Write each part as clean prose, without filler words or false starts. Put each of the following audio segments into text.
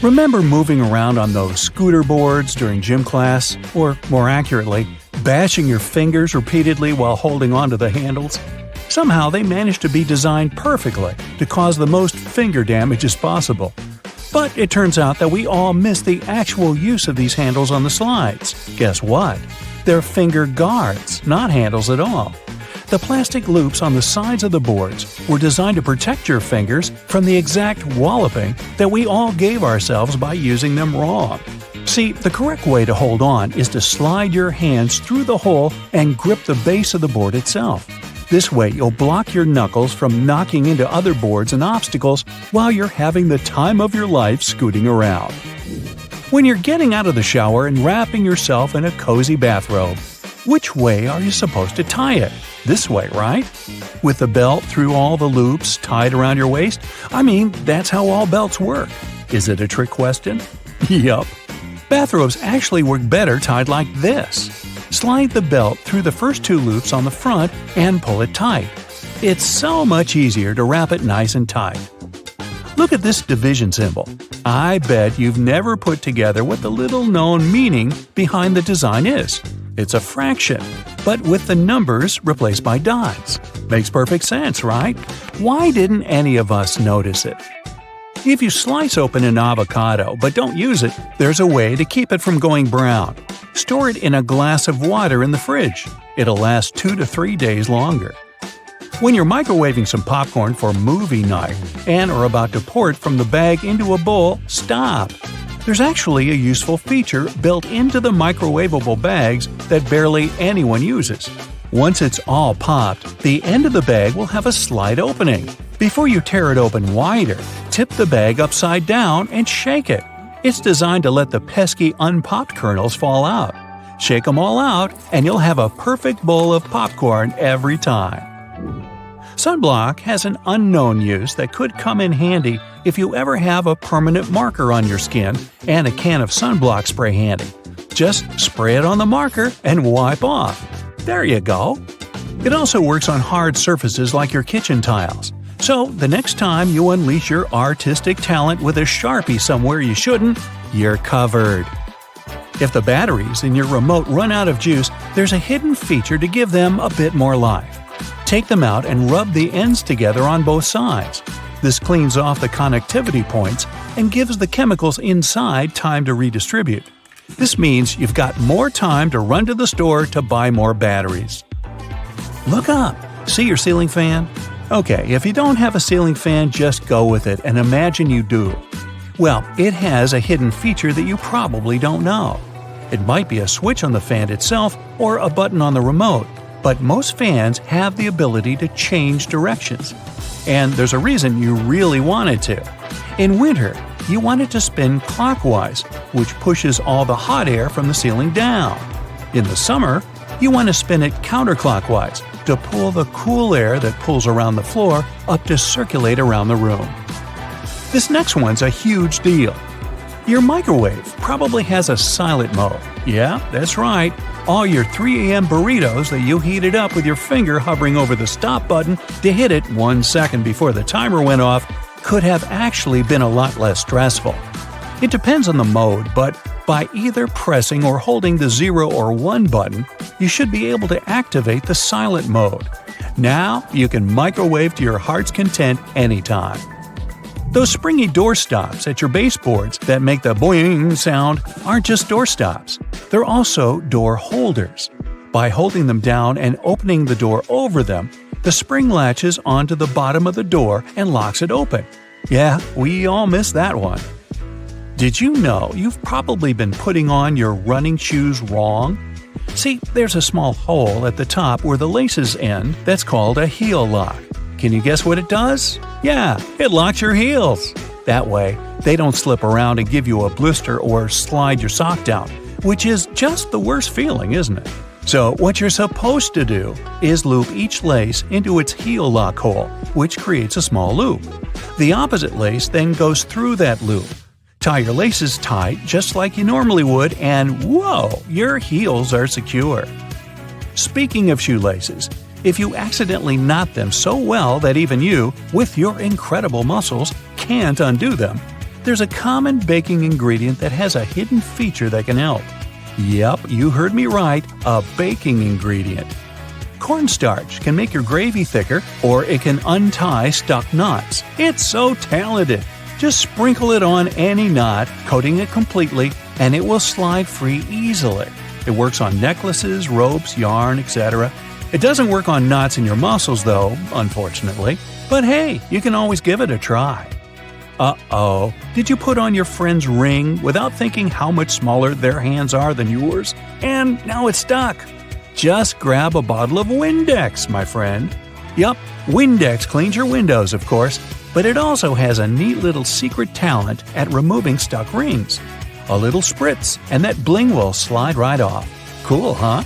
Remember moving around on those scooter boards during gym class? Or, more accurately, bashing your fingers repeatedly while holding onto the handles? Somehow they managed to be designed perfectly to cause the most finger damage as possible. But it turns out that we all miss the actual use of these handles on the slides. Guess what? They're finger guards, not handles at all. The plastic loops on the sides of the boards were designed to protect your fingers from the exact walloping that we all gave ourselves by using them wrong. See, the correct way to hold on is to slide your hands through the hole and grip the base of the board itself. This way, you'll block your knuckles from knocking into other boards and obstacles while you're having the time of your life scooting around. When you're getting out of the shower and wrapping yourself in a cozy bathrobe, which way are you supposed to tie it? This way, right? With the belt through all the loops tied around your waist? I mean, that's how all belts work. Is it a trick question? Yup. Bathrobes actually work better tied like this. Slide the belt through the first two loops on the front and pull it tight. It's so much easier to wrap it nice and tight. Look at this division symbol. I bet you've never put together what the little-known meaning behind the design is. It's a fraction, but with the numbers replaced by dots. Makes perfect sense, right? Why didn't any of us notice it? If you slice open an avocado but don't use it, there's a way to keep it from going brown. Store it in a glass of water in the fridge. It'll last 2 to 3 days longer. When you're microwaving some popcorn for movie night and are about to pour it from the bag into a bowl, stop. There's actually a useful feature built into the microwavable bags that barely anyone uses. Once it's all popped, the end of the bag will have a slight opening. Before you tear it open wider, tip the bag upside down and shake it. It's designed to let the pesky unpopped kernels fall out. Shake them all out, and you'll have a perfect bowl of popcorn every time. Sunblock has an unknown use that could come in handy if you ever have a permanent marker on your skin and a can of sunblock spray handy. Just spray it on the marker and wipe off. There you go. It also works on hard surfaces like your kitchen tiles. So the next time you unleash your artistic talent with a Sharpie somewhere you shouldn't, you're covered. If the batteries in your remote run out of juice, there's a hidden feature to give them a bit more life. Take them out and rub the ends together on both sides. This cleans off the connectivity points and gives the chemicals inside time to redistribute. This means you've got more time to run to the store to buy more batteries. Look up. See your ceiling fan? Okay, if you don't have a ceiling fan, just go with it and imagine you do. Well, it has a hidden feature that you probably don't know. It might be a switch on the fan itself or a button on the remote, but most fans have the ability to change directions. And there's a reason you really want it to. In winter, you want it to spin clockwise, which pushes all the hot air from the ceiling down. In the summer, you want to spin it counterclockwise to pull the cool air that pulls around the floor up to circulate around the room. This next one's a huge deal. Your microwave probably has a silent mode. Yeah, that's right. All your 3 a.m. burritos that you heated up with your finger hovering over the stop button to hit it 1 second before the timer went off could have actually been a lot less stressful. It depends on the mode, but by either pressing or holding the 0 or 1 button, you should be able to activate the silent mode. Now you can microwave to your heart's content anytime. Those springy door stops at your baseboards that make the boing sound aren't just door stops. They're also door holders. By holding them down and opening the door over them, the spring latches onto the bottom of the door and locks it open. Yeah, we all miss that one. Did you know you've probably been putting on your running shoes wrong? See, there's a small hole at the top where the laces end that's called a heel lock. Can you guess what it does? Yeah, it locks your heels. That way, they don't slip around and give you a blister or slide your sock down, which is just the worst feeling, isn't it? So what you're supposed to do is loop each lace into its heel lock hole, which creates a small loop. The opposite lace then goes through that loop. Tie your laces tight just like you normally would, and whoa, your heels are secure. Speaking of shoelaces, if you accidentally knot them so well that even you, with your incredible muscles, can't undo them, there's a common baking ingredient that has a hidden feature that can help. Yep, you heard me right, a baking ingredient. Cornstarch can make your gravy thicker, or it can untie stuck knots. It's so talented! Just sprinkle it on any knot, coating it completely, and it will slide free easily. It works on necklaces, ropes, yarn, etc. It doesn't work on knots in your muscles though, unfortunately. But hey, you can always give it a try. Uh-oh, did you put on your friend's ring without thinking how much smaller their hands are than yours? And now it's stuck. Just grab a bottle of Windex, my friend. Yup, Windex cleans your windows, of course, but it also has a neat little secret talent at removing stuck rings. A little spritz, and that bling will slide right off. Cool, huh?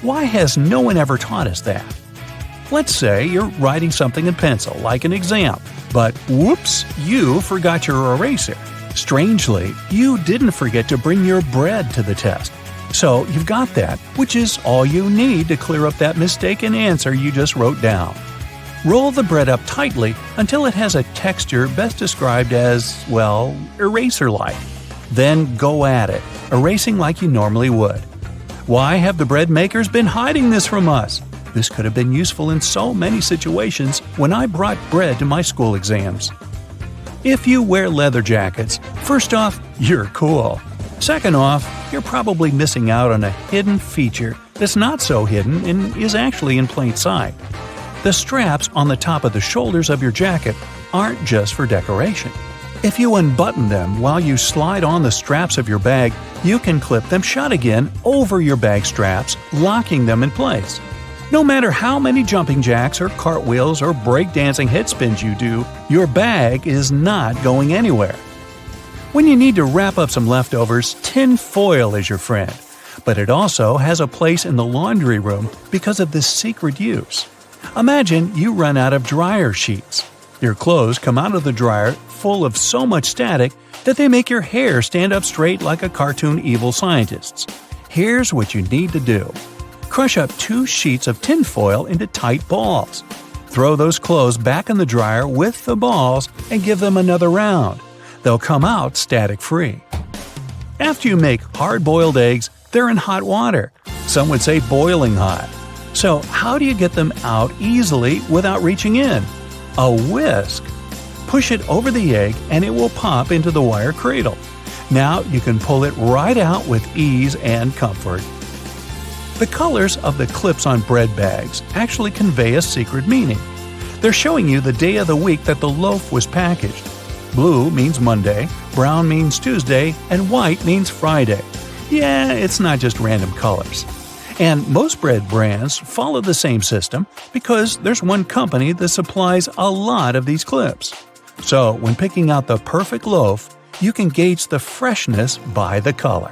Why has no one ever taught us that? Let's say you're writing something in pencil, like an exam, but whoops, you forgot your eraser. Strangely, you didn't forget to bring your bread to the test. So you've got that, which is all you need to clear up that mistaken answer you just wrote down. Roll the bread up tightly until it has a texture best described as, well, eraser-like. Then go at it, erasing like you normally would. Why have the bread makers been hiding this from us? This could have been useful in so many situations when I brought bread to my school exams. If you wear leather jackets, first off, you're cool. Second off, you're probably missing out on a hidden feature that's not so hidden and is actually in plain sight. The straps on the top of the shoulders of your jacket aren't just for decoration. If you unbutton them while you slide on the straps of your bag, you can clip them shut again over your bag straps, locking them in place. No matter how many jumping jacks or cartwheels or breakdancing headspins you do, your bag is not going anywhere. When you need to wrap up some leftovers, tin foil is your friend. But it also has a place in the laundry room because of this secret use. Imagine you run out of dryer sheets. Your clothes come out of the dryer full of so much static that they make your hair stand up straight like a cartoon evil scientist's. Here's what you need to do. Crush up 2 sheets of tinfoil into tight balls. Throw those clothes back in the dryer with the balls and give them another round. They'll come out static-free. After you make hard-boiled eggs, they're in hot water. Some would say boiling hot. So how do you get them out easily without reaching in? A whisk. Push it over the egg and it will pop into the wire cradle. Now you can pull it right out with ease and comfort. The colors of the clips on bread bags actually convey a secret meaning. They're showing you the day of the week that the loaf was packaged. Blue means Monday, brown means Tuesday, and white means Friday. Yeah, it's not just random colors. And most bread brands follow the same system because there's one company that supplies a lot of these clips. So when picking out the perfect loaf, you can gauge the freshness by the color.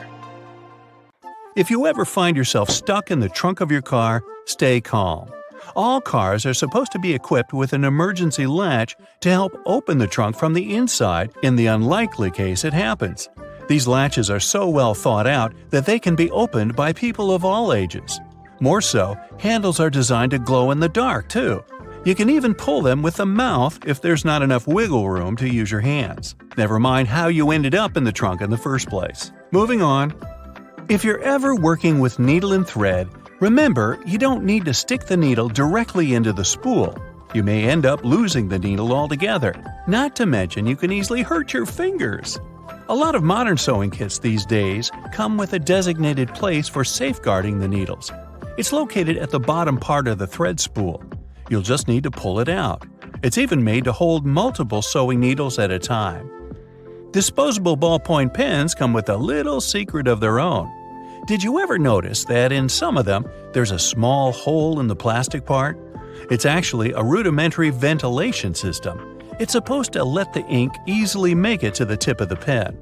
If you ever find yourself stuck in the trunk of your car, stay calm. All cars are supposed to be equipped with an emergency latch to help open the trunk from the inside in the unlikely case it happens. These latches are so well thought out that they can be opened by people of all ages. More so, handles are designed to glow in the dark, too. You can even pull them with the mouth if there's not enough wiggle room to use your hands. Never mind how you ended up in the trunk in the first place. Moving on. If you're ever working with needle and thread, remember you don't need to stick the needle directly into the spool. You may end up losing the needle altogether. Not to mention you can easily hurt your fingers. A lot of modern sewing kits these days come with a designated place for safeguarding the needles. It's located at the bottom part of the thread spool. You'll just need to pull it out. It's even made to hold multiple sewing needles at a time. Disposable ballpoint pens come with a little secret of their own. Did you ever notice that in some of them there's a small hole in the plastic part? It's actually a rudimentary ventilation system. It's supposed to let the ink easily make it to the tip of the pen.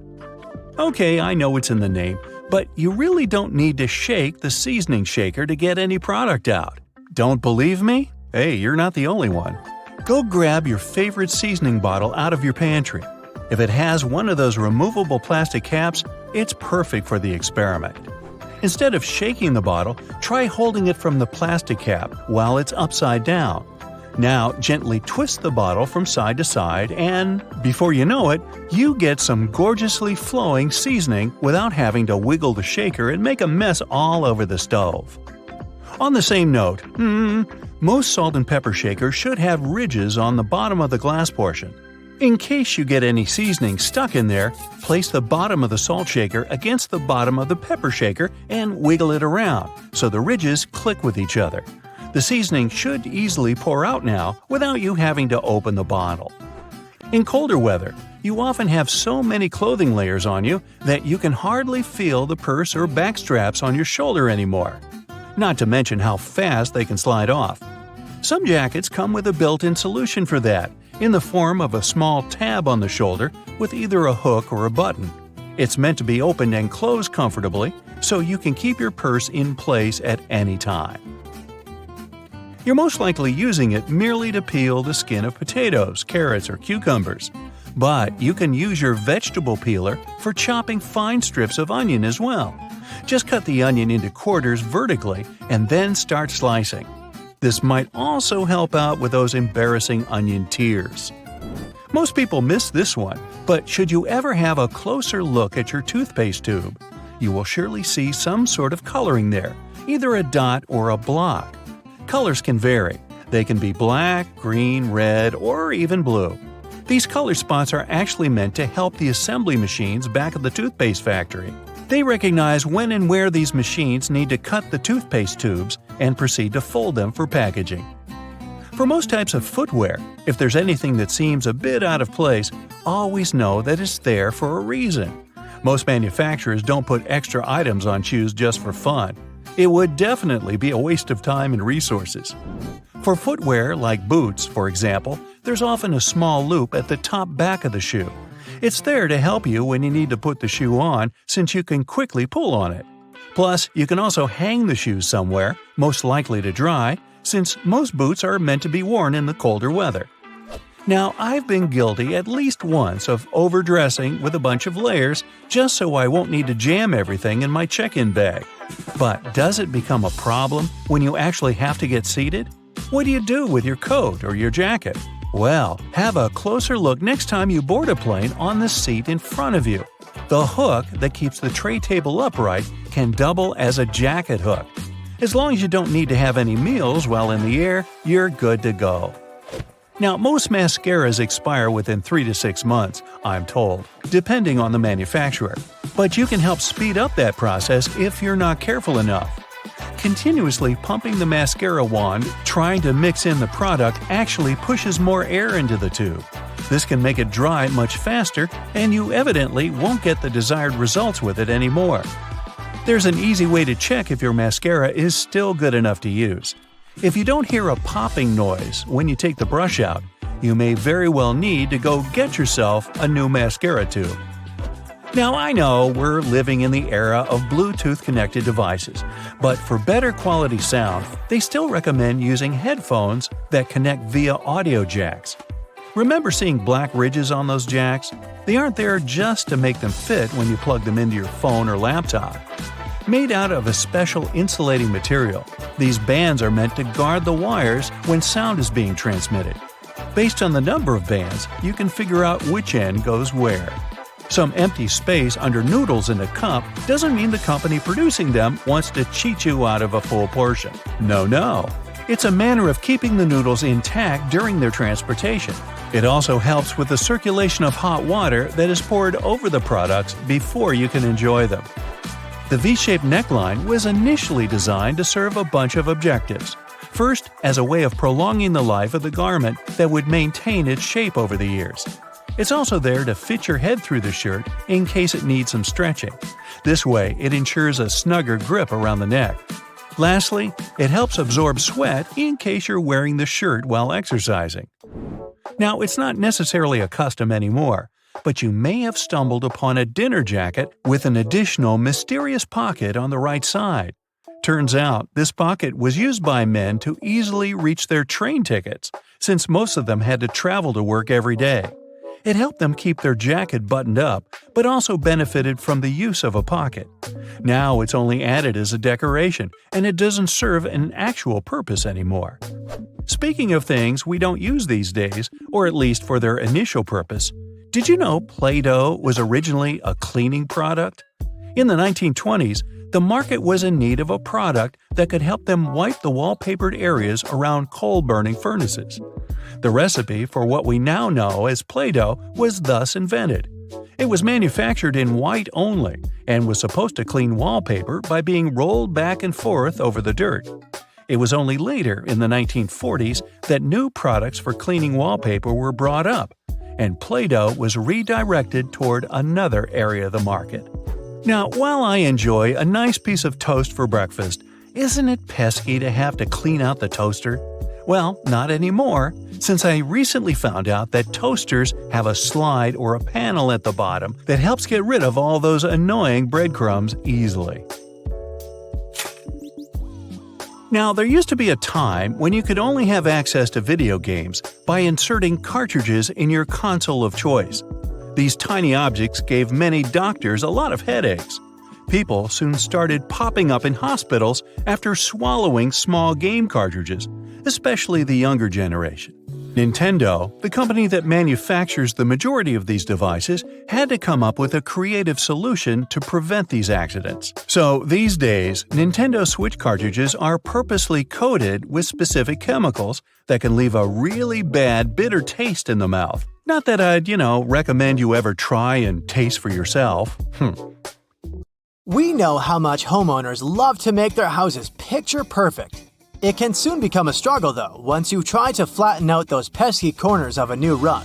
Okay, I know it's in the name, but you really don't need to shake the seasoning shaker to get any product out. Don't believe me? Hey, you're not the only one. Go grab your favorite seasoning bottle out of your pantry. If it has one of those removable plastic caps, it's perfect for the experiment. Instead of shaking the bottle, try holding it from the plastic cap while it's upside down. Now gently twist the bottle from side to side and, before you know it, you get some gorgeously flowing seasoning without having to wiggle the shaker and make a mess all over the stove. On the same note, most salt and pepper shakers should have ridges on the bottom of the glass portion. In case you get any seasoning stuck in there, place the bottom of the salt shaker against the bottom of the pepper shaker and wiggle it around so the ridges click with each other. The seasoning should easily pour out now without you having to open the bottle. In colder weather, you often have so many clothing layers on you that you can hardly feel the purse or back straps on your shoulder anymore. Not to mention how fast they can slide off. Some jackets come with a built-in solution for that, in the form of a small tab on the shoulder with either a hook or a button. It's meant to be opened and closed comfortably, so you can keep your purse in place at any time. You're most likely using it merely to peel the skin of potatoes, carrots, or cucumbers. But you can use your vegetable peeler for chopping fine strips of onion as well. Just cut the onion into quarters vertically and then start slicing. This might also help out with those embarrassing onion tears. Most people miss this one, but should you ever have a closer look at your toothpaste tube, you will surely see some sort of coloring there, either a dot or a block. Colors can vary. They can be black, green, red, or even blue. These color spots are actually meant to help the assembly machines back at the toothpaste factory. They recognize when and where these machines need to cut the toothpaste tubes and proceed to fold them for packaging. For most types of footwear, if there's anything that seems a bit out of place, always know that it's there for a reason. Most manufacturers don't put extra items on shoes just for fun. It would definitely be a waste of time and resources. For footwear like boots, for example, there's often a small loop at the top back of the shoe. It's there to help you when you need to put the shoe on, since you can quickly pull on it. Plus, you can also hang the shoes somewhere, most likely to dry, since most boots are meant to be worn in the colder weather. Now, I've been guilty at least once of overdressing with a bunch of layers just so I won't need to jam everything in my check-in bag. But does it become a problem when you actually have to get seated? What do you do with your coat or your jacket? Well, have a closer look next time you board a plane on the seat in front of you. The hook that keeps the tray table upright can double as a jacket hook. As long as you don't need to have any meals while in the air, you're good to go. Now, most mascaras expire within 3 to 6 months, I'm told, depending on the manufacturer. But you can help speed up that process if you're not careful enough. Continuously pumping the mascara wand, trying to mix in the product actually pushes more air into the tube. This can make it dry much faster, and you evidently won't get the desired results with it anymore. There's an easy way to check if your mascara is still good enough to use. If you don't hear a popping noise when you take the brush out, you may very well need to go get yourself a new mascara tube. Now, I know we're living in the era of Bluetooth-connected devices, but for better quality sound, they still recommend using headphones that connect via audio jacks. Remember seeing black ridges on those jacks? They aren't there just to make them fit when you plug them into your phone or laptop. Made out of a special insulating material, these bands are meant to guard the wires when sound is being transmitted. Based on the number of bands, you can figure out which end goes where. Some empty space under noodles in a cup doesn't mean the company producing them wants to cheat you out of a full portion. No. It's a manner of keeping the noodles intact during their transportation. It also helps with the circulation of hot water that is poured over the products before you can enjoy them. The V-shaped neckline was initially designed to serve a bunch of objectives. First, as a way of prolonging the life of the garment that would maintain its shape over the years. It's also there to fit your head through the shirt in case it needs some stretching. This way, it ensures a snugger grip around the neck. Lastly, it helps absorb sweat in case you're wearing the shirt while exercising. Now, it's not necessarily a custom anymore, but you may have stumbled upon a dinner jacket with an additional mysterious pocket on the right side. Turns out, this pocket was used by men to easily reach their train tickets, since most of them had to travel to work every day. It helped them keep their jacket buttoned up, but also benefited from the use of a pocket. Now it's only added as a decoration, and it doesn't serve an actual purpose anymore. Speaking of things we don't use these days, or at least for their initial purpose, did you know Play-Doh was originally a cleaning product? In the 1920s, the market was in need of a product that could help them wipe the wallpapered areas around coal-burning furnaces. The recipe for what we now know as Play-Doh was thus invented. It was manufactured in white only and was supposed to clean wallpaper by being rolled back and forth over the dirt. It was only later, in the 1940s, that new products for cleaning wallpaper were brought up, and Play-Doh was redirected toward another area of the market. Now, while I enjoy a nice piece of toast for breakfast, isn't it pesky to have to clean out the toaster? Well, not anymore, since I recently found out that toasters have a slide or a panel at the bottom that helps get rid of all those annoying breadcrumbs easily. Now, there used to be a time when you could only have access to video games by inserting cartridges in your console of choice. These tiny objects gave many doctors a lot of headaches. People soon started popping up in hospitals after swallowing small game cartridges, especially the younger generation. Nintendo, the company that manufactures the majority of these devices, had to come up with a creative solution to prevent these accidents. So these days, Nintendo Switch cartridges are purposely coated with specific chemicals that can leave a really bad bitter taste in the mouth. Not that I'd, recommend you ever try and taste for yourself. We know how much homeowners love to make their houses picture perfect. It can soon become a struggle, though, once you try to flatten out those pesky corners of a new rug.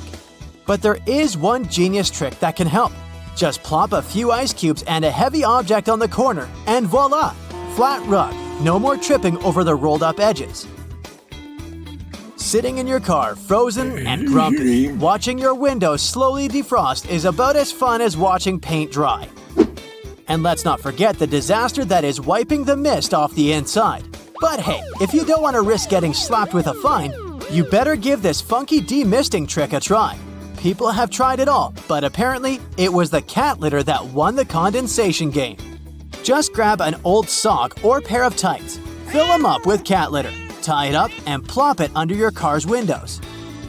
But there is one genius trick that can help. Just plop a few ice cubes and a heavy object on the corner, and voila! Flat rug, no more tripping over the rolled-up edges. Sitting in your car, frozen and grumpy, watching your windows slowly defrost is about as fun as watching paint dry. And let's not forget the disaster that is wiping the mist off the inside. But hey, if you don't want to risk getting slapped with a fine, you better give this funky demisting trick a try. People have tried it all, but apparently it was the cat litter that won the condensation game. Just grab an old sock or pair of tights, fill them up with cat litter, tie it up, and plop it under your car's windows.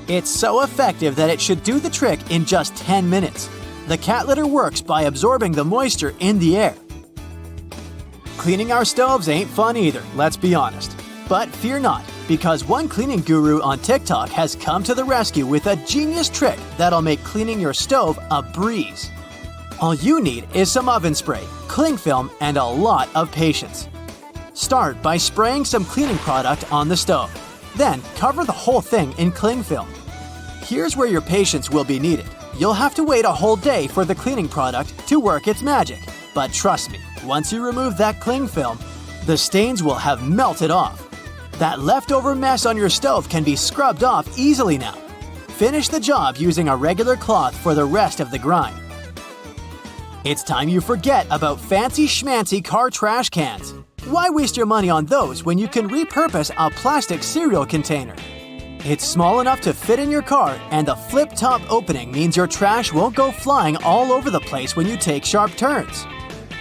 It's so effective that it should do the trick in just 10 minutes. The cat litter works by absorbing the moisture in the air. Cleaning our stoves ain't fun either, let's be honest. But fear not, because one cleaning guru on TikTok has come to the rescue with a genius trick that'll make cleaning your stove a breeze. All you need is some oven spray, cling film, and a lot of patience. Start by spraying some cleaning product on the stove. Then cover the whole thing in cling film. Here's where your patience will be needed. You'll have to wait a whole day for the cleaning product to work its magic. But trust me, once you remove that cling film, the stains will have melted off. That leftover mess on your stove can be scrubbed off easily now. Finish the job using a regular cloth for the rest of the grind. It's time you forget about fancy schmancy car trash cans. Why waste your money on those when you can repurpose a plastic cereal container? It's small enough to fit in your car, and the flip-top opening means your trash won't go flying all over the place when you take sharp turns.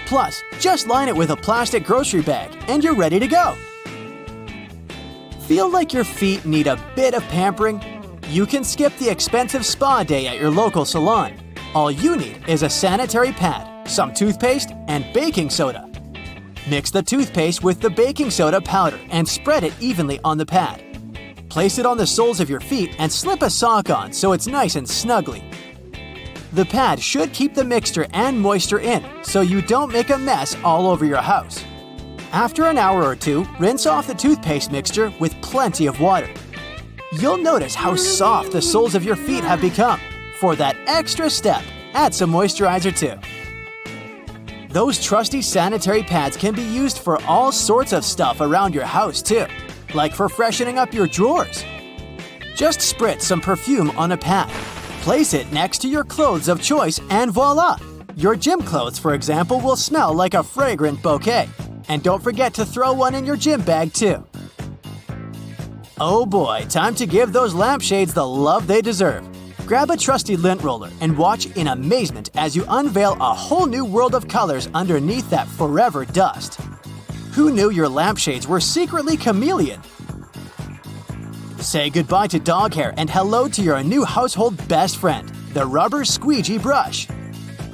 Plus, just line it with a plastic grocery bag, and you're ready to go. Feel like your feet need a bit of pampering? You can skip the expensive spa day at your local salon. All you need is a sanitary pad, some toothpaste, and baking soda. Mix the toothpaste with the baking soda powder and spread it evenly on the pad. Place it on the soles of your feet and slip a sock on so it's nice and snuggly. The pad should keep the mixture and moisture in so you don't make a mess all over your house. After an hour or two, rinse off the toothpaste mixture with plenty of water. You'll notice how soft the soles of your feet have become. For that extra step, add some moisturizer too. Those trusty sanitary pads can be used for all sorts of stuff around your house too, like for freshening up your drawers. Just spritz some perfume on a pad. Place it next to your clothes of choice and voila! Your gym clothes, for example, will smell like a fragrant bouquet. And don't forget to throw one in your gym bag too. Oh boy, time to give those lampshades the love they deserve. Grab a trusty lint roller and watch in amazement as you unveil a whole new world of colors underneath that forever dust. Who knew your lampshades were secretly chameleon? Say goodbye to dog hair and hello to your new household best friend, the rubber squeegee brush.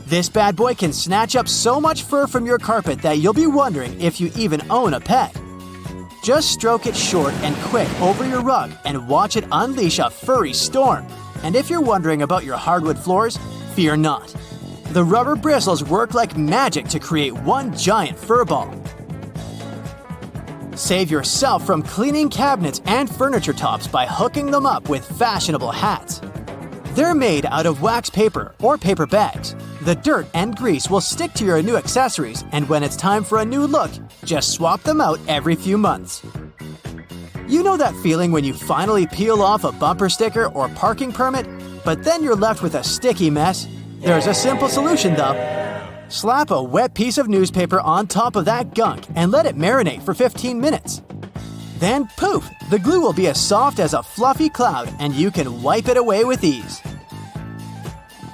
This bad boy can snatch up so much fur from your carpet that you'll be wondering if you even own a pet. Just stroke it short and quick over your rug and watch it unleash a furry storm. And if you're wondering about your hardwood floors, fear not. The rubber bristles work like magic to create one giant fur ball. Save yourself from cleaning cabinets and furniture tops by hooking them up with fashionable hats. They're made out of wax paper or paper bags. The dirt and grease will stick to your new accessories, and when it's time for a new look, just swap them out every few months. You know that feeling when you finally peel off a bumper sticker or parking permit, but then you're left with a sticky mess? There's a simple solution though. Slap a wet piece of newspaper on top of that gunk and let it marinate for 15 minutes. Then poof, the glue will be as soft as a fluffy cloud and you can wipe it away with ease.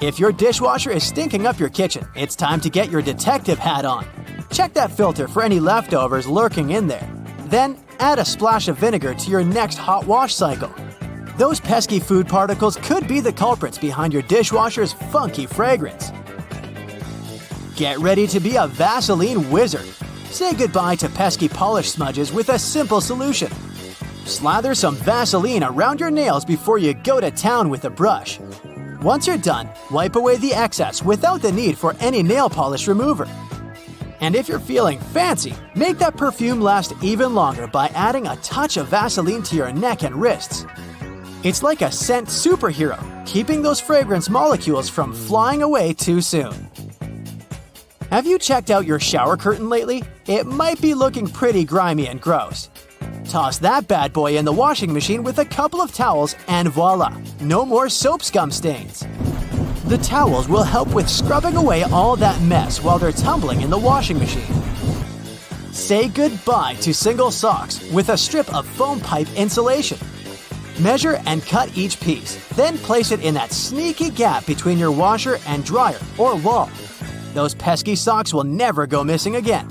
If your dishwasher is stinking up your kitchen, it's time to get your detective hat on. Check that filter for any leftovers lurking in there. Then add a splash of vinegar to your next hot wash cycle. Those pesky food particles could be the culprits behind your dishwasher's funky fragrance. Get ready to be a Vaseline wizard. Say goodbye to pesky polish smudges with a simple solution. Slather some Vaseline around your nails before you go to town with a brush. Once you're done, wipe away the excess without the need for any nail polish remover. And if you're feeling fancy, make that perfume last even longer by adding a touch of Vaseline to your neck and wrists. It's like a scent superhero, keeping those fragrance molecules from flying away too soon. Have you checked out your shower curtain lately? It might be looking pretty grimy and gross. Toss that bad boy in the washing machine with a couple of towels and voila, no more soap scum stains. The towels will help with scrubbing away all that mess while they're tumbling in the washing machine. Say goodbye to single socks with a strip of foam pipe insulation. Measure and cut each piece, then place it in that sneaky gap between your washer and dryer or wall. Those pesky socks will never go missing again.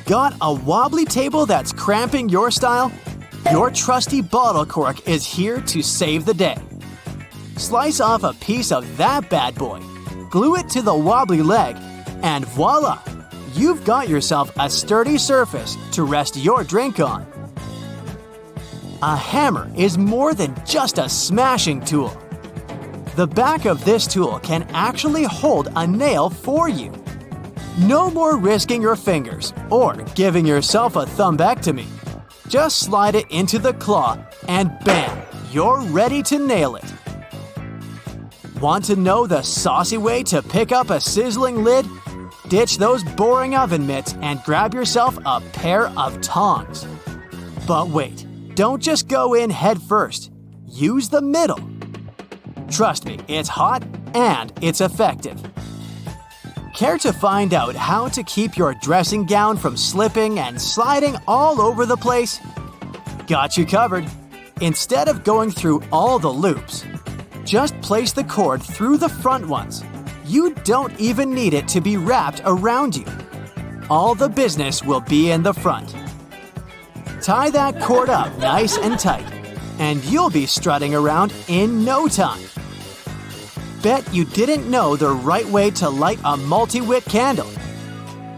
Got a wobbly table that's cramping your style? Your trusty bottle cork is here to save the day. Slice off a piece of that bad boy, glue it to the wobbly leg, and voila! You've got yourself a sturdy surface to rest your drink on. A hammer is more than just a smashing tool. The back of this tool can actually hold a nail for you. No more risking your fingers or giving yourself a thumbectomy. Just slide it into the claw and bam, you're ready to nail it. Want to know the saucy way to pick up a sizzling lid? Ditch those boring oven mitts and grab yourself a pair of tongs. But wait, don't just go in head first. Use the middle. Trust me, it's hot and it's effective. Care to find out how to keep your dressing gown from slipping and sliding all over the place? Got you covered. Instead of going through all the loops, just place the cord through the front ones. You don't even need it to be wrapped around you. All the business will be in the front. Tie that cord up nice and tight, and you'll be strutting around in no time. Bet you didn't know the right way to light a multi-wick candle.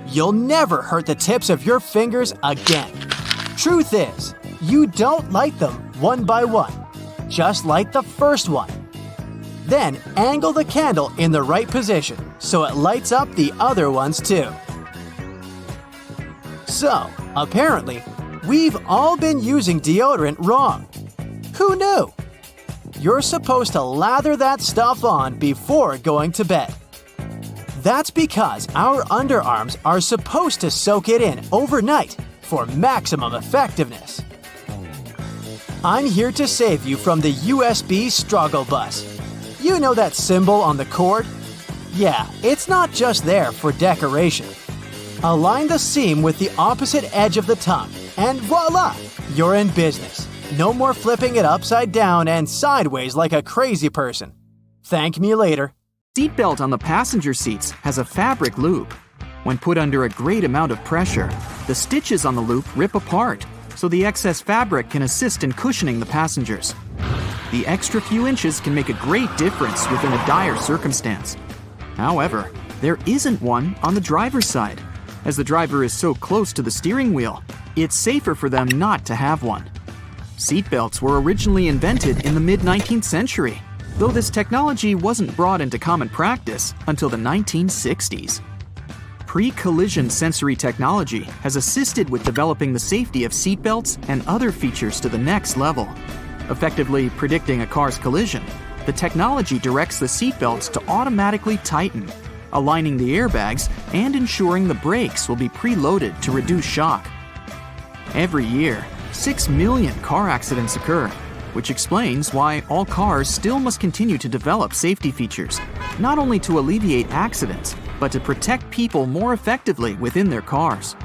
You'll never hurt the tips of your fingers again. Truth is, you don't light them one by one. Just light the first one. Then angle the candle in the right position so it lights up the other ones too. So, apparently, we've all been using deodorant wrong. Who knew? You're supposed to lather that stuff on before going to bed. That's because our underarms are supposed to soak it in overnight for maximum effectiveness. I'm here to save you from the USB struggle bus. You know that symbol on the cord? Yeah, it's not just there for decoration. Align the seam with the opposite edge of the tongue, and voila! You're in business. No more flipping it upside down and sideways like a crazy person. Thank me later. Seatbelt on the passenger seats has a fabric loop. When put under a great amount of pressure, the stitches on the loop rip apart, so the excess fabric can assist in cushioning the passengers. The extra few inches can make a great difference within a dire circumstance. However, there isn't one on the driver's side. As the driver is so close to the steering wheel, it's safer for them not to have one. Seatbelts were originally invented in the mid-19th century, though this technology wasn't brought into common practice until the 1960s. Pre-collision sensory technology has assisted with developing the safety of seatbelts and other features to the next level. Effectively predicting a car's collision, the technology directs the seatbelts to automatically tighten, aligning the airbags and ensuring the brakes will be preloaded to reduce shock. Every year, 6 million car accidents occur, which explains why all cars still must continue to develop safety features, not only to alleviate accidents, but to protect people more effectively within their cars.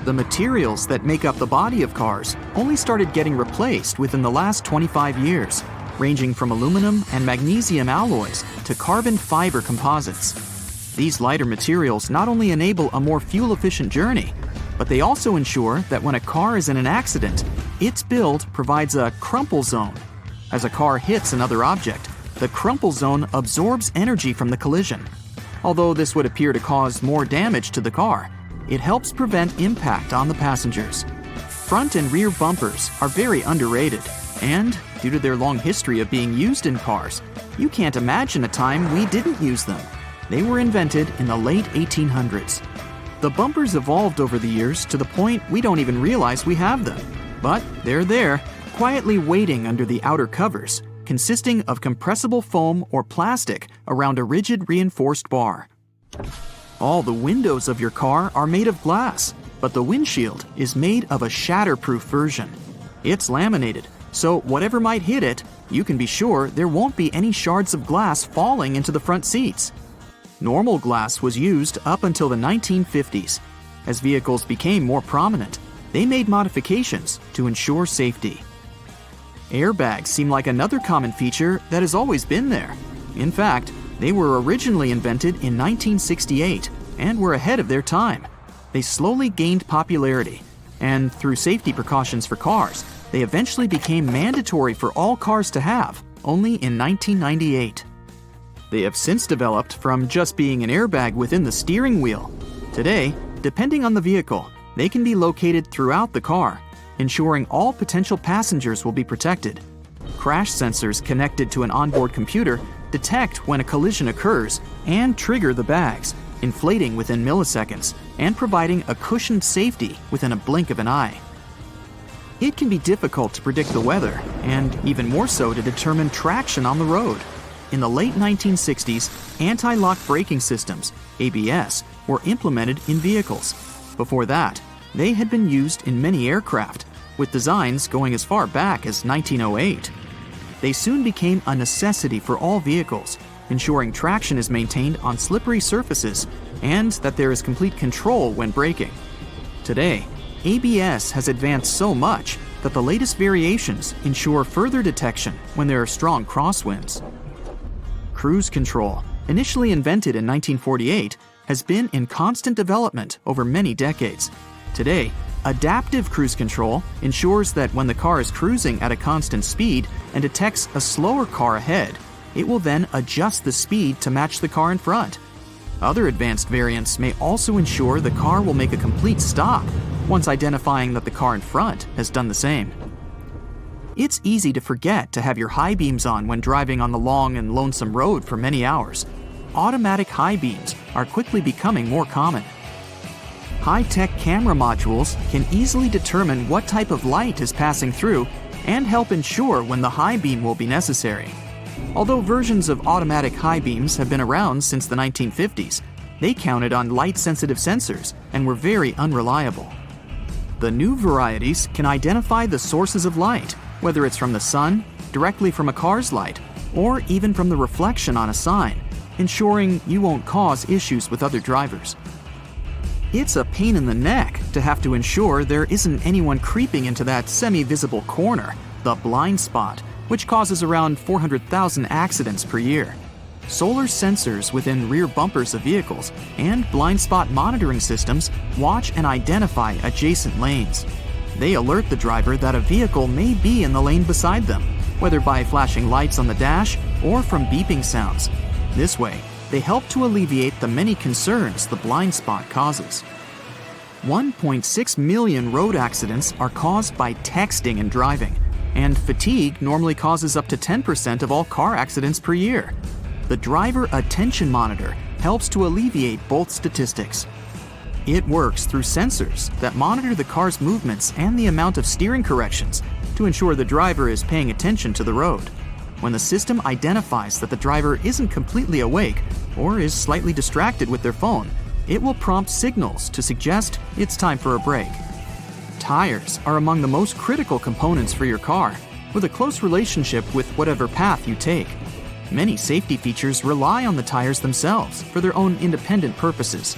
The materials that make up the body of cars only started getting replaced within the last 25 years, ranging from aluminum and magnesium alloys to carbon fiber composites. These lighter materials not only enable a more fuel-efficient journey, but they also ensure that when a car is in an accident, its build provides a crumple zone. As a car hits another object, the crumple zone absorbs energy from the collision. Although this would appear to cause more damage to the car, it helps prevent impact on the passengers. Front and rear bumpers are very underrated, and due to their long history of being used in cars, you can't imagine a time we didn't use them. They were invented in the late 1800s. The bumpers evolved over the years to the point we don't even realize we have them. But they're there, quietly waiting under the outer covers, consisting of compressible foam or plastic around a rigid reinforced bar. All the windows of your car are made of glass, but the windshield is made of a shatterproof version. It's laminated, so whatever might hit it, you can be sure there won't be any shards of glass falling into the front seats. Normal glass was used up until the 1950s. As vehicles became more prominent, they made modifications to ensure safety. Airbags seem like another common feature that has always been there. In fact, they were originally invented in 1968 and were ahead of their time. They slowly gained popularity, and through safety precautions for cars, they eventually became mandatory for all cars to have, only in 1998. They have since developed from just being an airbag within the steering wheel. Today, depending on the vehicle, they can be located throughout the car, ensuring all potential passengers will be protected. Crash sensors connected to an onboard computer detect when a collision occurs and trigger the bags, inflating within milliseconds and providing a cushioned safety within a blink of an eye. It can be difficult to predict the weather, and even more so to determine traction on the road. In the late 1960s, anti-lock braking systems, ABS, were implemented in vehicles. Before that, they had been used in many aircraft, with designs going as far back as 1908. They soon became a necessity for all vehicles, ensuring traction is maintained on slippery surfaces and that there is complete control when braking. Today, ABS has advanced so much that the latest variations ensure further detection when there are strong crosswinds. Cruise control, initially invented in 1948, has been in constant development over many decades. Today, adaptive cruise control ensures that when the car is cruising at a constant speed and detects a slower car ahead, it will then adjust the speed to match the car in front. Other advanced variants may also ensure the car will make a complete stop once identifying that the car in front has done the same. It's easy to forget to have your high beams on when driving on the long and lonesome road for many hours. Automatic high beams are quickly becoming more common. High-tech camera modules can easily determine what type of light is passing through and help ensure when the high beam will be necessary. Although versions of automatic high beams have been around since the 1950s, they counted on light-sensitive sensors and were very unreliable. The new varieties can identify the sources of light, whether it's from the sun, directly from a car's light, or even from the reflection on a sign, ensuring you won't cause issues with other drivers. It's a pain in the neck to have to ensure there isn't anyone creeping into that semi-visible corner, the blind spot, which causes around 400,000 accidents per year. Solar sensors within rear bumpers of vehicles and blind spot monitoring systems watch and identify adjacent lanes. They alert the driver that a vehicle may be in the lane beside them, whether by flashing lights on the dash or from beeping sounds. This way, they help to alleviate the many concerns the blind spot causes. 1.6 million road accidents are caused by texting and driving, and fatigue normally causes up to 10% of all car accidents per year. The Driver Attention Monitor helps to alleviate both statistics. It works through sensors that monitor the car's movements and the amount of steering corrections to ensure the driver is paying attention to the road. When the system identifies that the driver isn't completely awake or is slightly distracted with their phone, it will prompt signals to suggest it's time for a break. Tires are among the most critical components for your car, with a close relationship with whatever path you take. Many safety features rely on the tires themselves for their own independent purposes.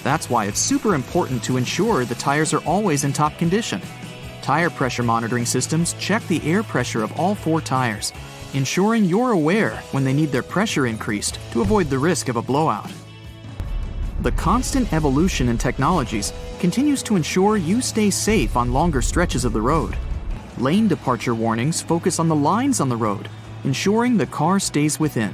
That's why it's super important to ensure the tires are always in top condition. Tire pressure monitoring systems check the air pressure of all 4 tires, ensuring you're aware when they need their pressure increased to avoid the risk of a blowout. The constant evolution in technologies continues to ensure you stay safe on longer stretches of the road. Lane departure warnings focus on the lines on the road, ensuring the car stays within.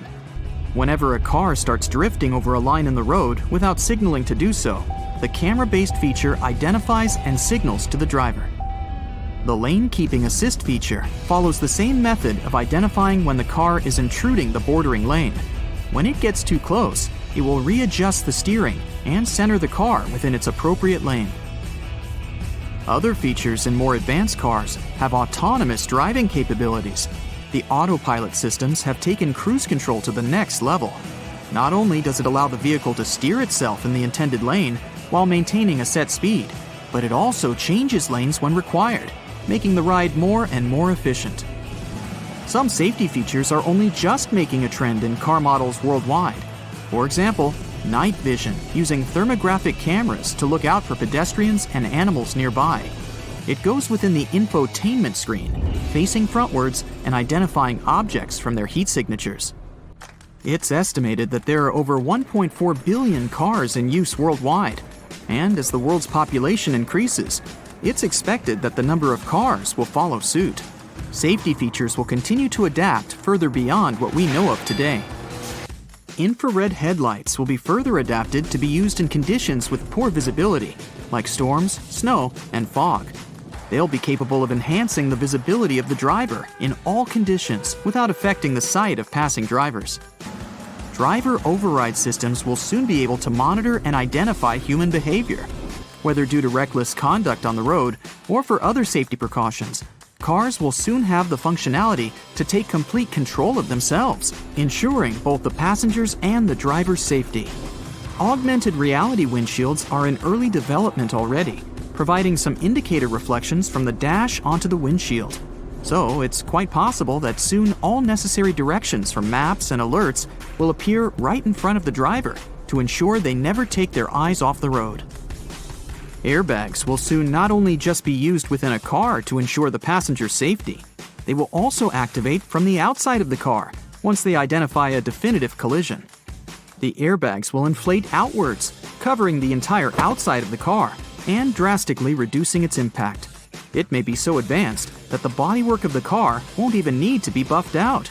Whenever a car starts drifting over a line in the road without signaling to do so, the camera-based feature identifies and signals to the driver. The Lane Keeping Assist feature follows the same method of identifying when the car is intruding the bordering lane. When it gets too close, it will readjust the steering and center the car within its appropriate lane. Other features in more advanced cars have autonomous driving capabilities. The autopilot systems have taken cruise control to the next level. Not only does it allow the vehicle to steer itself in the intended lane while maintaining a set speed, but it also changes lanes when required, making the ride more and more efficient. Some safety features are only just making a trend in car models worldwide. For example, night vision using thermographic cameras to look out for pedestrians and animals nearby. It goes within the infotainment screen, facing frontwards and identifying objects from their heat signatures. It's estimated that there are over 1.4 billion cars in use worldwide, and as the world's population increases, it's expected that the number of cars will follow suit. Safety features will continue to adapt further beyond what we know of today. Infrared headlights will be further adapted to be used in conditions with poor visibility, like storms, snow, and fog. They'll be capable of enhancing the visibility of the driver in all conditions without affecting the sight of passing drivers. Driver override systems will soon be able to monitor and identify human behavior. Whether due to reckless conduct on the road or for other safety precautions, cars will soon have the functionality to take complete control of themselves, ensuring both the passengers and the driver's safety. Augmented reality windshields are in early development already, providing some indicator reflections from the dash onto the windshield. So it's quite possible that soon all necessary directions from maps and alerts will appear right in front of the driver to ensure they never take their eyes off the road. Airbags will soon not only just be used within a car to ensure the passenger's safety, they will also activate from the outside of the car once they identify a definitive collision. The airbags will inflate outwards, covering the entire outside of the car and drastically reducing its impact. It may be so advanced that the bodywork of the car won't even need to be buffed out.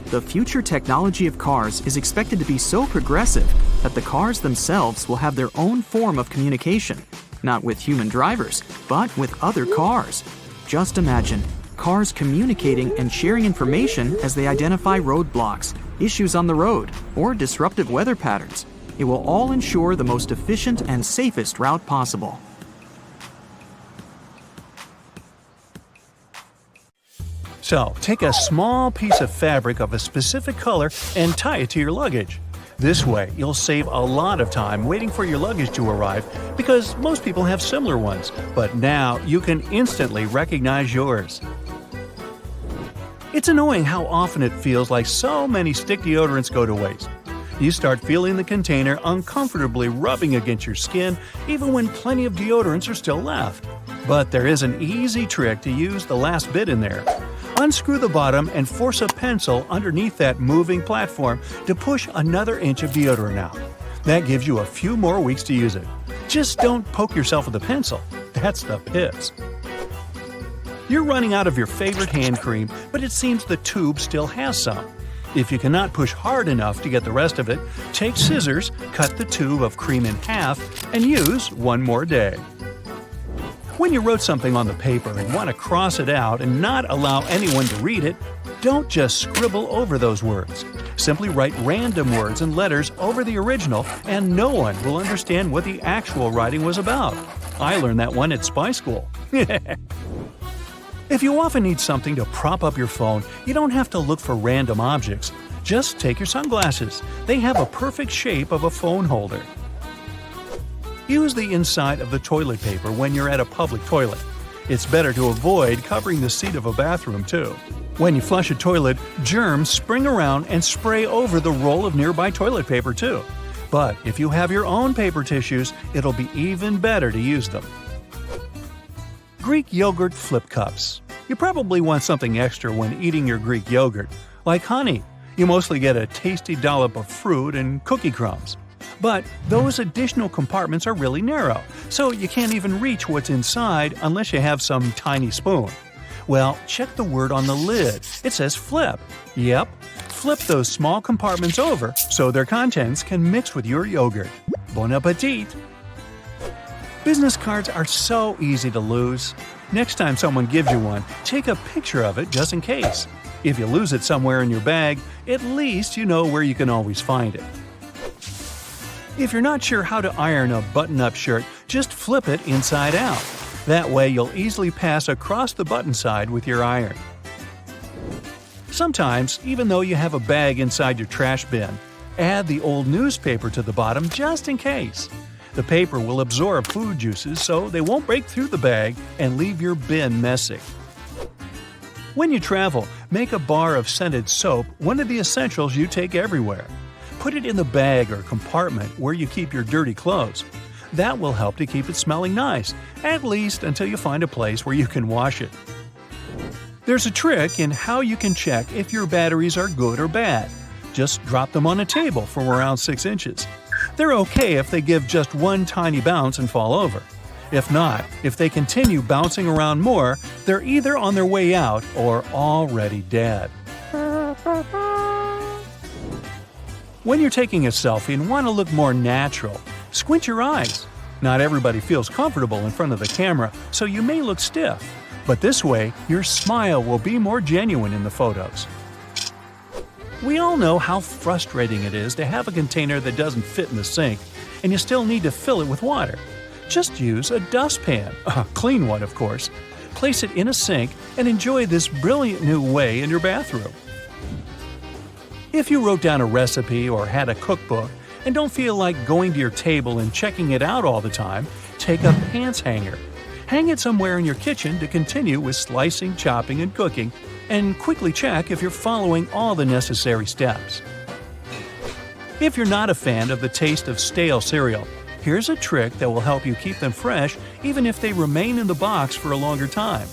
The future technology of cars is expected to be so progressive that the cars themselves will have their own form of communication, not with human drivers, but with other cars. Just imagine cars communicating and sharing information as they identify roadblocks, issues on the road, or disruptive weather patterns. It will all ensure the most efficient and safest route possible. So, take a small piece of fabric of a specific color and tie it to your luggage. This way, you'll save a lot of time waiting for your luggage to arrive because most people have similar ones, but now you can instantly recognize yours. It's annoying how often it feels like so many stick deodorants go to waste. You start feeling the container uncomfortably rubbing against your skin even when plenty of deodorants are still left. But there is an easy trick to use the last bit in there. Unscrew the bottom and force a pencil underneath that moving platform to push another inch of deodorant out. That gives you a few more weeks to use it. Just don't poke yourself with a pencil. That's the pits. You're running out of your favorite hand cream, but it seems the tube still has some. If you cannot push hard enough to get the rest of it, take scissors, cut the tube of cream in half, and use one more day. When you wrote something on the paper and want to cross it out and not allow anyone to read it, don't just scribble over those words. Simply write random words and letters over the original, and no one will understand what the actual writing was about. I learned that one at spy school. If you often need something to prop up your phone, you don't have to look for random objects. Just take your sunglasses. They have a perfect shape of a phone holder. Use the inside of the toilet paper when you're at a public toilet. It's better to avoid covering the seat of a bathroom, too. When you flush a toilet, germs spring around and spray over the roll of nearby toilet paper, too. But if you have your own paper tissues, it'll be even better to use them. Greek yogurt flip cups. You probably want something extra when eating your Greek yogurt, like honey. You mostly get a tasty dollop of fruit and cookie crumbs. But those additional compartments are really narrow, so you can't even reach what's inside unless you have some tiny spoon. Well, check the word on the lid. It says flip. Yep, flip those small compartments over so their contents can mix with your yogurt. Bon appetit! Business cards are so easy to lose. Next time someone gives you one, take a picture of it just in case. If you lose it somewhere in your bag, at least you know where you can always find it. If you're not sure how to iron a button-up shirt, just flip it inside out. That way you'll easily pass across the button side with your iron. Sometimes, even though you have a bag inside your trash bin, add the old newspaper to the bottom just in case. The paper will absorb food juices so they won't break through the bag and leave your bin messy. When you travel, make a bar of scented soap one of the essentials you take everywhere. Put it in the bag or compartment where you keep your dirty clothes. That will help to keep it smelling nice, at least until you find a place where you can wash it. There's a trick in how you can check if your batteries are good or bad. Just drop them on a table from around 6 inches. They're okay if they give just one tiny bounce and fall over. If not, if they continue bouncing around more, they're either on their way out or already dead. When you're taking a selfie and want to look more natural, squint your eyes. Not everybody feels comfortable in front of the camera, so you may look stiff. But this way, your smile will be more genuine in the photos. We all know how frustrating it is to have a container that doesn't fit in the sink, and you still need to fill it with water. Just use a dustpan, a clean one of course. Place it in a sink and enjoy this brilliant new way in your bathroom. If you wrote down a recipe or had a cookbook and don't feel like going to your table and checking it out all the time, take a pants hanger. Hang it somewhere in your kitchen to continue with slicing, chopping, and cooking, and quickly check if you're following all the necessary steps. If you're not a fan of the taste of stale cereal, here's a trick that will help you keep them fresh even if they remain in the box for a longer time.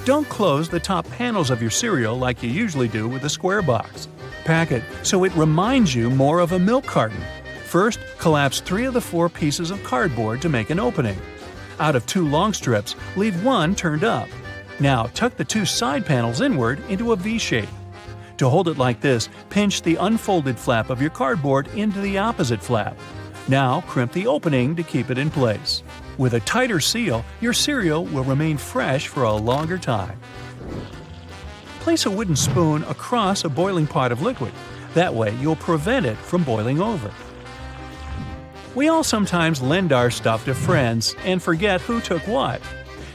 Don't close the top panels of your cereal like you usually do with a square box. Pack it so it reminds you more of a milk carton. First, collapse 3 of the 4 pieces of cardboard to make an opening. Out of 2 long strips, leave 1 turned up. Now tuck the 2 side panels inward into a V shape. To hold it like this, pinch the unfolded flap of your cardboard into the opposite flap. Now crimp the opening to keep it in place. With a tighter seal, your cereal will remain fresh for a longer time. Place a wooden spoon across a boiling pot of liquid. That way you'll prevent it from boiling over. We all sometimes lend our stuff to friends and forget who took what.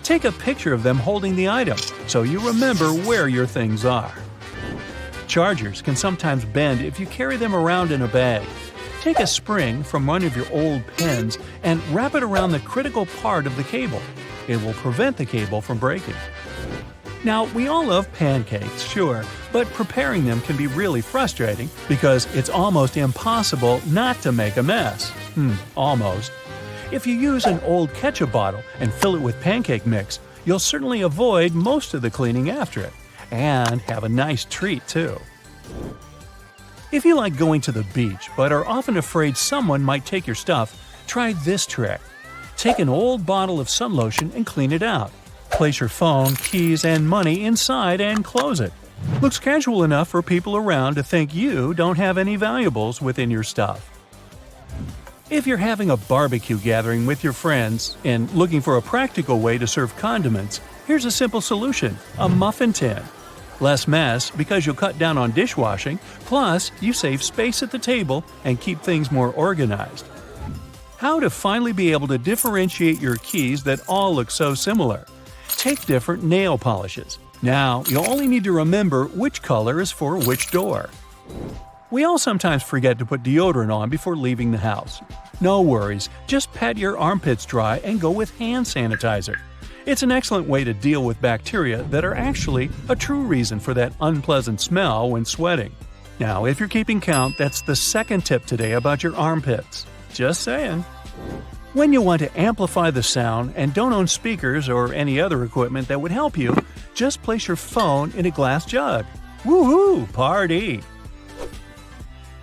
Take a picture of them holding the item so you remember where your things are. Chargers can sometimes bend if you carry them around in a bag. Take a spring from one of your old pens and wrap it around the critical part of the cable. It will prevent the cable from breaking. Now, we all love pancakes, sure, but preparing them can be really frustrating because it's almost impossible not to make a mess. Almost. If you use an old ketchup bottle and fill it with pancake mix, you'll certainly avoid most of the cleaning after it, and have a nice treat too. If you like going to the beach but are often afraid someone might take your stuff, try this trick. Take an old bottle of sun lotion and clean it out. Place your phone, keys, and money inside and close it. Looks casual enough for people around to think you don't have any valuables within your stuff. If you're having a barbecue gathering with your friends and looking for a practical way to serve condiments, here's a simple solution: a muffin tin. Less mess because you'll cut down on dishwashing, plus you save space at the table and keep things more organized. How to finally be able to differentiate your keys that all look so similar. Take different nail polishes. Now, you'll only need to remember which color is for which door. We all sometimes forget to put deodorant on before leaving the house. No worries, just pat your armpits dry and go with hand sanitizer. It's an excellent way to deal with bacteria that are actually a true reason for that unpleasant smell when sweating. Now, if you're keeping count, that's the second tip today about your armpits. Just saying. When you want to amplify the sound and don't own speakers or any other equipment that would help you, just place your phone in a glass jug. Woohoo! Party!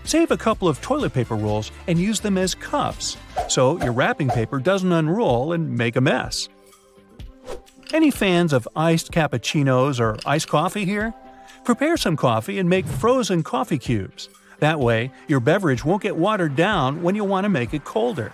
Save a couple of toilet paper rolls and use them as cuffs, so your wrapping paper doesn't unroll and make a mess. Any fans of iced cappuccinos or iced coffee here? Prepare some coffee and make frozen coffee cubes. That way, your beverage won't get watered down when you want to make it colder.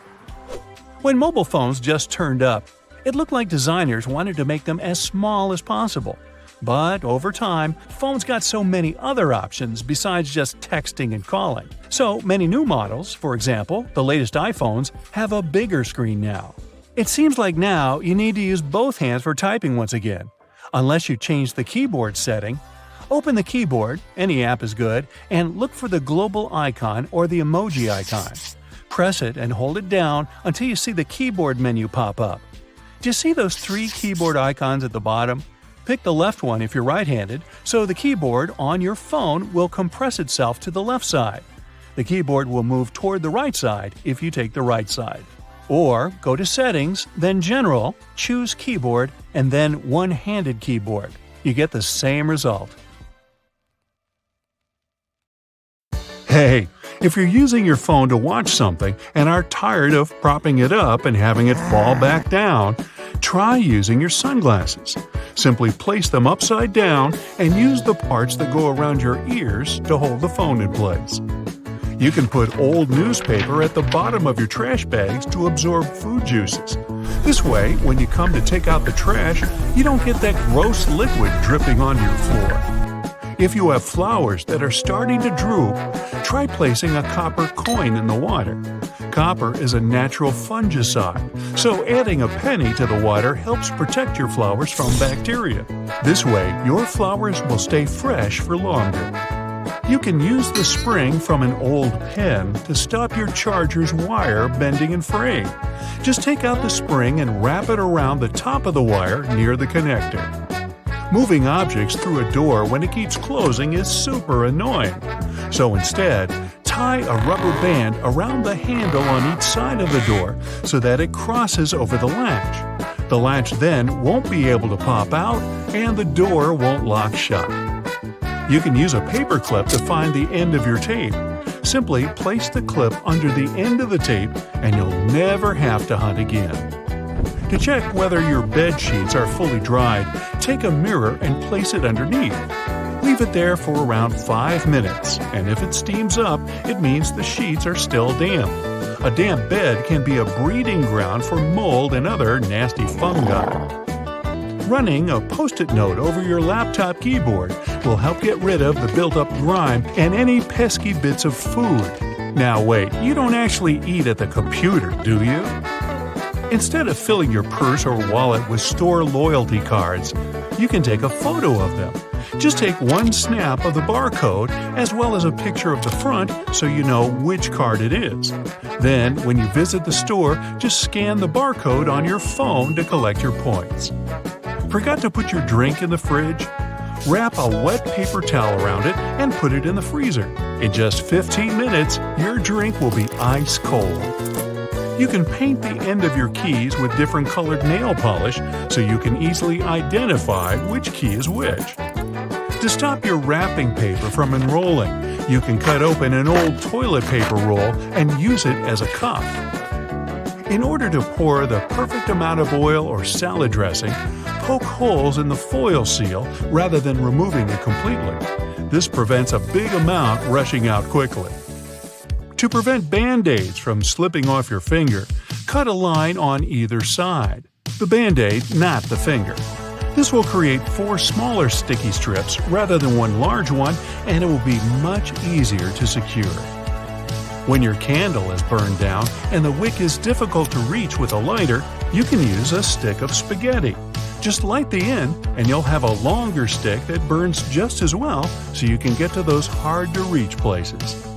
When mobile phones just turned up, it looked like designers wanted to make them as small as possible. But over time, phones got so many other options besides just texting and calling. So many new models, for example, the latest iPhones, have a bigger screen now. It seems like now you need to use both hands for typing once again. Unless you change the keyboard setting, open the keyboard, any app is good, and look for the global icon or the emoji icon. Press it and hold it down until you see the keyboard menu pop up. Do you see those three keyboard icons at the bottom? Pick the left one if you're right-handed, so the keyboard on your phone will compress itself to the left side. The keyboard will move toward the right side if you take the right side. Or go to Settings, then General, choose Keyboard, and then One-Handed Keyboard. You get the same result. Hey, if you're using your phone to watch something and are tired of propping it up and having it fall back down, try using your sunglasses. Simply place them upside down and use the parts that go around your ears to hold the phone in place. You can put old newspaper at the bottom of your trash bags to absorb food juices. This way, when you come to take out the trash, you don't get that gross liquid dripping onto your floor. If you have flowers that are starting to droop, try placing a copper coin in the water. Copper is a natural fungicide, so adding a penny to the water helps protect your flowers from bacteria. This way, your flowers will stay fresh for longer. You can use the spring from an old pen to stop your charger's wire bending and fraying. Just take out the spring and wrap it around the top of the wire near the connector. Moving objects through a door when it keeps closing is super annoying. So instead, tie a rubber band around the handle on each side of the door so that it crosses over the latch. The latch then won't be able to pop out and the door won't lock shut. You can use a paper clip to find the end of your tape. Simply place the clip under the end of the tape and you'll never have to hunt again. To check whether your bed sheets are fully dried, take a mirror and place it underneath. Leave it there for around 5 minutes, and if it steams up, it means the sheets are still damp. A damp bed can be a breeding ground for mold and other nasty fungi. Running a Post-it note over your laptop keyboard will help get rid of the built-up grime and any pesky bits of food. Now wait, you don't actually eat at the computer, do you? Instead of filling your purse or wallet with store loyalty cards, you can take a photo of them. Just take one snap of the barcode as well as a picture of the front so you know which card it is. Then, when you visit the store, just scan the barcode on your phone to collect your points. Forgot to put your drink in the fridge? Wrap a wet paper towel around it and put it in the freezer. In just 15 minutes, your drink will be ice cold. You can paint the end of your keys with different colored nail polish so you can easily identify which key is which. To stop your wrapping paper from unrolling, you can cut open an old toilet paper roll and use it as a cup. In order to pour the perfect amount of oil or salad dressing, poke holes in the foil seal rather than removing it completely. This prevents a big amount rushing out quickly. To prevent Band-Aids from slipping off your finger, cut a line on either side. The Band-Aid, not the finger. This will create 4 smaller sticky strips rather than one large one, and it will be much easier to secure. When your candle is burned down and the wick is difficult to reach with a lighter, you can use a stick of spaghetti. Just light the end and you'll have a longer stick that burns just as well, so you can get to those hard-to-reach places.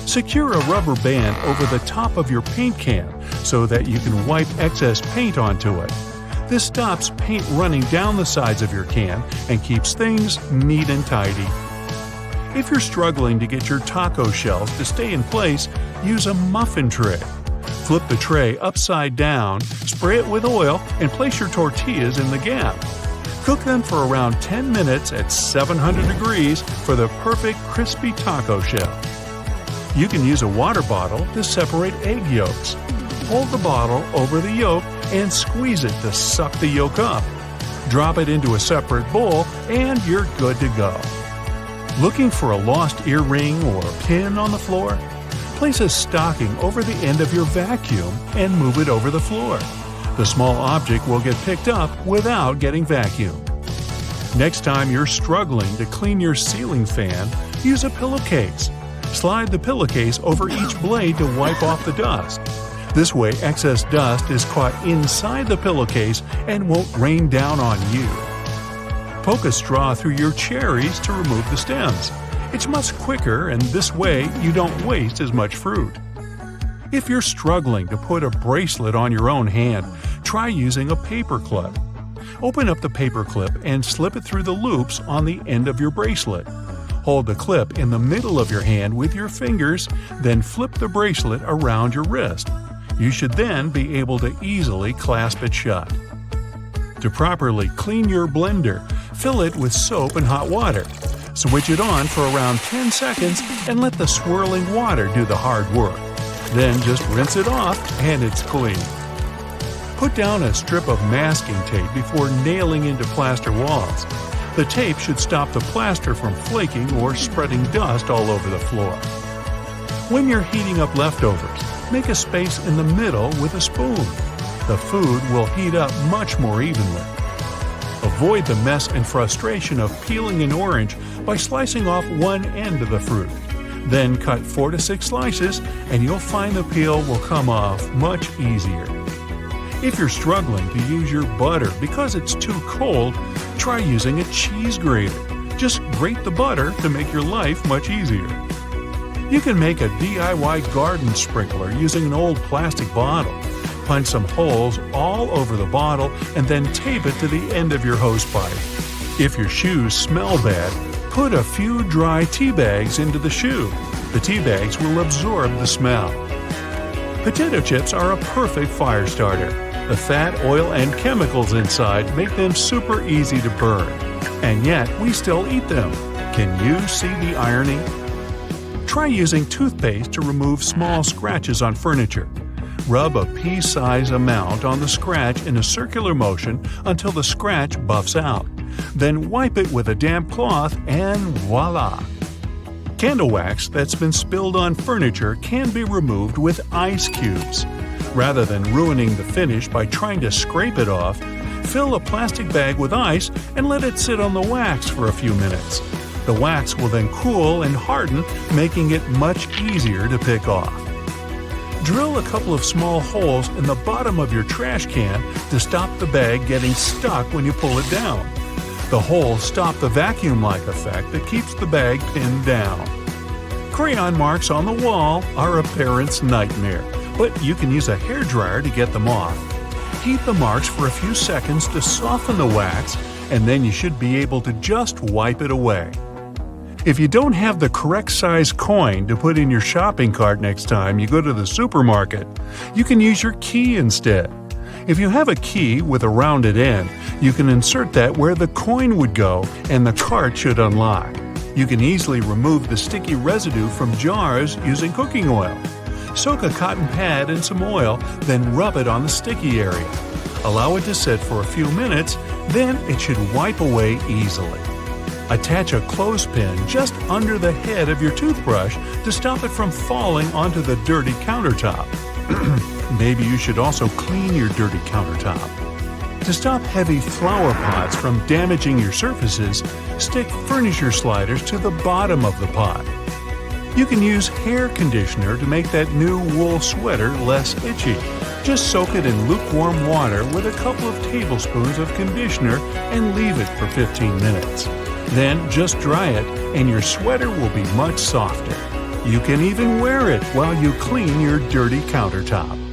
Secure a rubber band over the top of your paint can so that you can wipe excess paint onto it. This stops paint running down the sides of your can and keeps things neat and tidy. If you're struggling to get your taco shells to stay in place, use a muffin tray. Flip the tray upside down, spray it with oil, and place your tortillas in the gap. Cook them for around 10 minutes at 700 degrees for the perfect crispy taco shell. You can use a water bottle to separate egg yolks. Hold the bottle over the yolk and squeeze it to suck the yolk up. Drop it into a separate bowl and you're good to go. Looking for a lost earring or pin on the floor? Place a stocking over the end of your vacuum and move it over the floor. The small object will get picked up without getting vacuumed. Next time you're struggling to clean your ceiling fan, use a pillowcase. Slide the pillowcase over each blade to wipe off the dust. This way, excess dust is caught inside the pillowcase and won't rain down on you. Poke a straw through your cherries to remove the stems. It's much quicker, and this way you don't waste as much fruit. If you're struggling to put a bracelet on your own hand, try using a paper clip. Open up the paper clip and slip it through the loops on the end of your bracelet. Hold the clip in the middle of your hand with your fingers, then flip the bracelet around your wrist. You should then be able to easily clasp it shut. To properly clean your blender, fill it with soap and hot water. Switch it on for around 10 seconds and let the swirling water do the hard work. Then just rinse it off and it's clean. Put down a strip of masking tape before nailing into plaster walls. The tape should stop the plaster from flaking or spreading dust all over the floor. When you're heating up leftovers, make a space in the middle with a spoon. The food will heat up much more evenly. Avoid the mess and frustration of peeling an orange by slicing off one end of the fruit. Then cut 4 to 6 slices and you'll find the peel will come off much easier. If you're struggling to use your butter because it's too cold, try using a cheese grater. Just grate the butter to make your life much easier. You can make a DIY garden sprinkler using an old plastic bottle. Punch some holes all over the bottle and then tape it to the end of your hose pipe. If your shoes smell bad, put a few dry tea bags into the shoe. The tea bags will absorb the smell. Potato chips are a perfect fire starter. The fat, oil, and chemicals inside make them super easy to burn. And yet, we still eat them. Can you see the irony? Try using toothpaste to remove small scratches on furniture. Rub a pea-size amount on the scratch in a circular motion until the scratch buffs out. Then wipe it with a damp cloth and voila! Candle wax that's been spilled on furniture can be removed with ice cubes. Rather than ruining the finish by trying to scrape it off, fill a plastic bag with ice and let it sit on the wax for a few minutes. The wax will then cool and harden, making it much easier to pick off. Drill a couple of small holes in the bottom of your trash can to stop the bag getting stuck when you pull it down. The holes stop the vacuum-like effect that keeps the bag pinned down. Crayon marks on the wall are a parent's nightmare, but you can use a hairdryer to get them off. Repeat the marks for a few seconds to soften the wax, and then you should be able to just wipe it away. If you don't have the correct size coin to put in your shopping cart next time you go to the supermarket, you can use your key instead. If you have a key with a rounded end, you can insert that where the coin would go and the cart should unlock. You can easily remove the sticky residue from jars using cooking oil. Soak a cotton pad in some oil, then rub it on the sticky area. Allow it to sit for a few minutes, then it should wipe away easily. Attach a clothespin just under the head of your toothbrush to stop it from falling onto the dirty countertop. Maybe you should also clean your dirty countertop. To stop heavy flower pots from damaging your surfaces, stick furniture sliders to the bottom of the pot. You can use hair conditioner to make that new wool sweater less itchy. Just soak it in lukewarm water with a couple of tablespoons of conditioner and leave it for 15 minutes. Then just dry it and your sweater will be much softer. You can even wear it while you clean your dirty countertop.